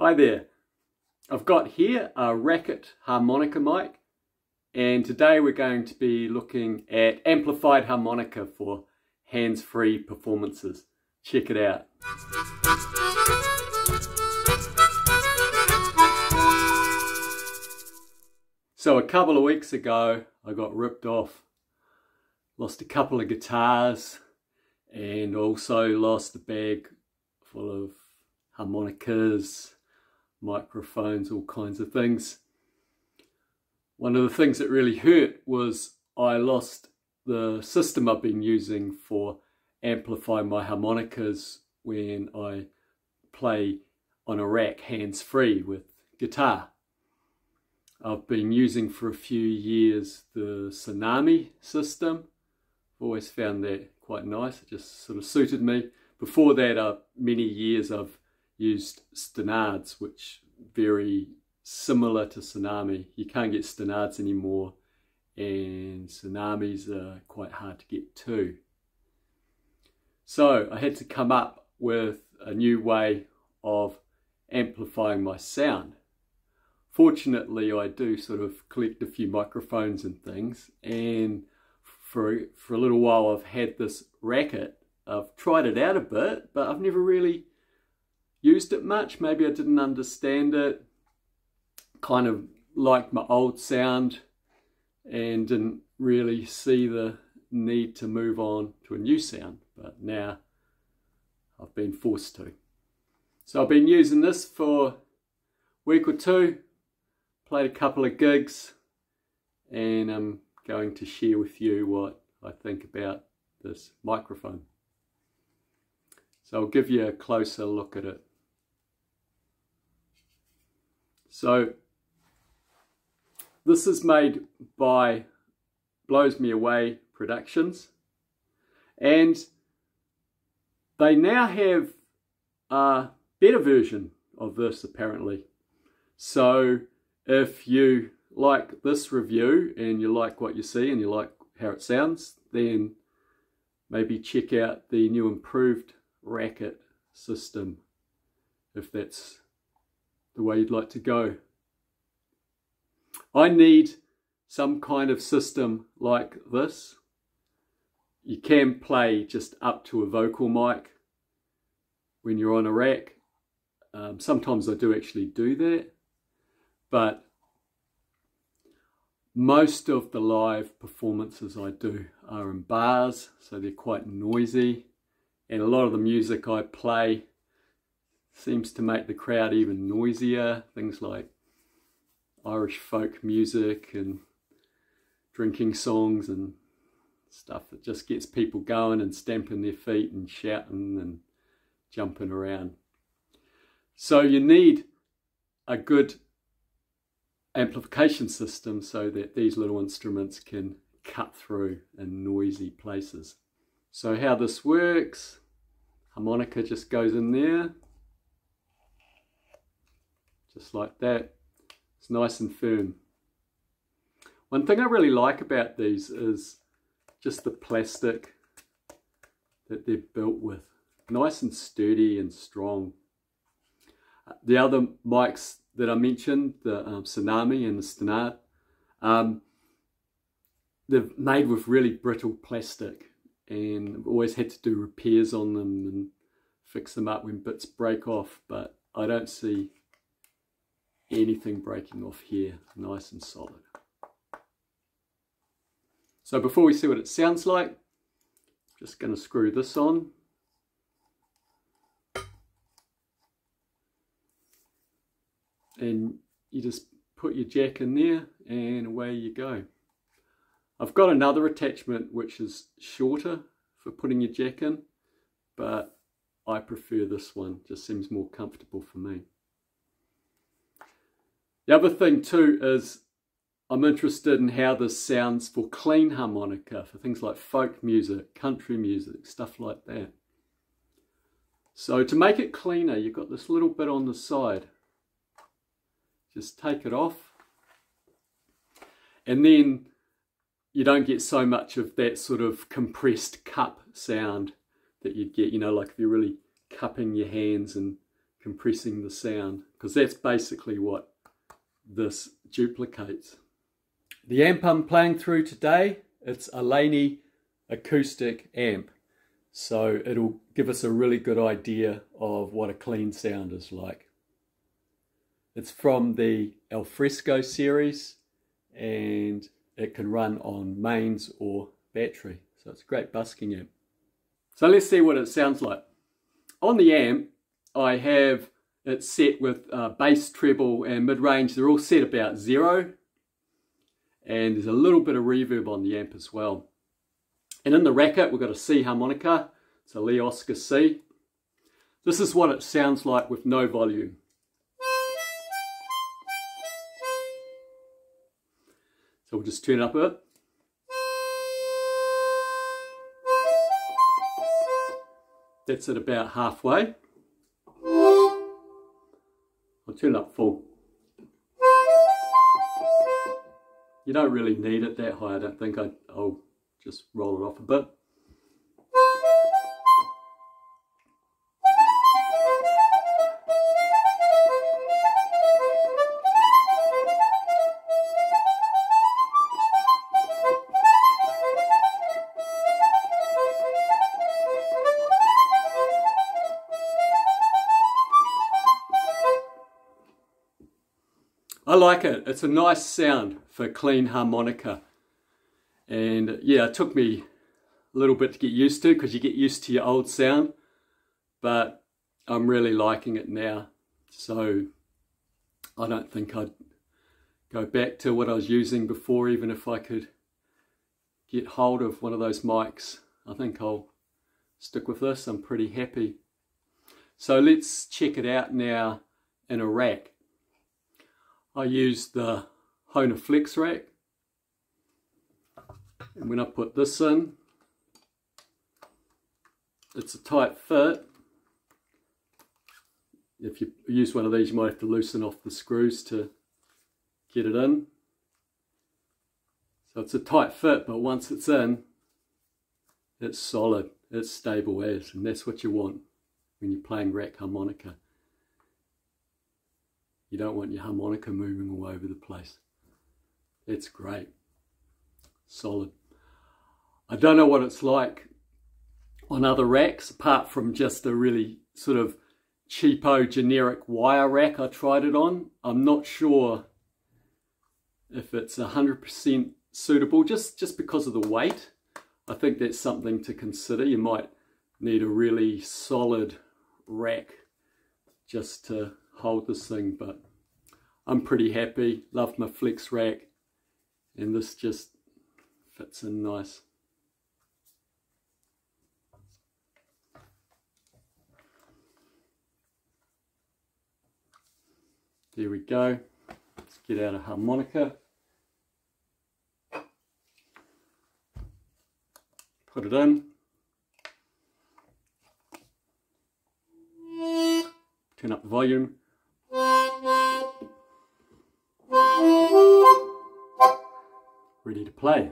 Hi there, I've got here a RACKIT harmonica mic, and today we're going to be looking at amplified harmonica for hands-free performances. Check it out. So a couple of weeks ago I got ripped off, lost a couple of guitars and also lost a bag full of harmonicas, microphones, all kinds of things. One of the things that really hurt was I lost the system I've been using for amplifying my harmonicas when I play on a rack hands-free with guitar. I've been using for a few years the Tsunami system. I've always found that quite nice. It just sort of suited me. Before that, many years I've used Stonards, which very similar to Tsunami. You can't get Stonards anymore, and Tsunamis are quite hard to get too. So I had to come up with a new way of amplifying my sound. Fortunately, I do sort of collect a few microphones and things, and for a little while I've had this RACKIT. I've tried it out a bit, but I've never really used it much. Maybe I didn't understand it, kind of liked my old sound and didn't really see the need to move on to a new sound, but now I've been forced to. So I've been using this for a week or two, played a couple of gigs, and I'm going to share with you what I think about this microphone. So I'll give you a closer look at it. So this is made by Blows Me Away Productions, and they now have a better version of this apparently. So if you like this review and you like what you see and you like how it sounds, then maybe check out the new improved RACKIT system if that's the way you'd like to go. I need some kind of system like this. You can play just up to a vocal mic when you're on a rack. Sometimes I do actually do that, but most of the live performances I do are in bars, so they're quite noisy, and a lot of the music I play seems to make the crowd even noisier. Things like Irish folk music and drinking songs and stuff that just gets people going and stamping their feet and shouting and jumping around. So you need a good amplification system so that these little instruments can cut through in noisy places. So how this works, harmonica just goes in there, just like that. It's nice and firm. One thing I really like about these is just the plastic that they're built with. Nice and sturdy and strong. The other mics that I mentioned, the Tsunami and the Stonard, they're made with really brittle plastic, and I've always had to do repairs on them and fix them up when bits break off, but I don't see anything breaking off here. Nice and solid. So before we see what it sounds like, I'm just going to screw this on. And you just put your jack in there and away you go. I've got another attachment which is shorter for putting your jack in, but I prefer this one. It just seems more comfortable for me. The other thing too is I'm interested in how this sounds for clean harmonica, for things like folk music, country music, stuff like that. So to make it cleaner, you've got this little bit on the side. Just take it off, and then you don't get so much of that sort of compressed cup sound that you'd get, you know, like if you're really cupping your hands and compressing the sound, because that's basically what this duplicates. The amp I'm playing through today, it's a Laney acoustic amp, so it'll give us a really good idea of what a clean sound is like. It's from the Alfresco series, and it can run on mains or battery, so it's a great busking amp. So let's see what it sounds like. On the amp, I have it set with bass, treble and mid-range. They're all set about 0, and there's a little bit of reverb on the amp as well. And in the racket, we've got a C harmonica. It's a Lee Oscar C. This is what it sounds like with no volume. So we'll just turn it up a bit. That's at about halfway. I'll turn it up full. You don't really need it that high, I don't think. I'll just roll it off a bit. I like it. It's a nice sound for clean harmonica. And yeah, it took me a little bit to get used to, because you get used to your old sound. But I'm really liking it now. So I don't think I'd go back to what I was using before, even if I could get hold of one of those mics. I think I'll stick with this. I'm pretty happy. So let's check it out now in a rack. I used the Hohner Flex rack, and when I put this in, it's a tight fit. If you use one of these, you might have to loosen off the screws to get it in. So it's a tight fit, but once it's in, it's solid, it's stable as, and that's what you want when you're playing rack harmonica. You don't want your harmonica moving all over the place. It's great. Solid. I don't know what it's like on other racks, apart from just a really sort of cheapo generic wire rack I tried it on. I'm not sure if it's 100% suitable, just because of the weight. I think that's something to consider. You might need a really solid rack just to hold this thing, but I'm pretty happy. Love my flex rack, and this just fits in nice. There we go. Let's get out a harmonica, put it in, turn up the volume. Ready to play.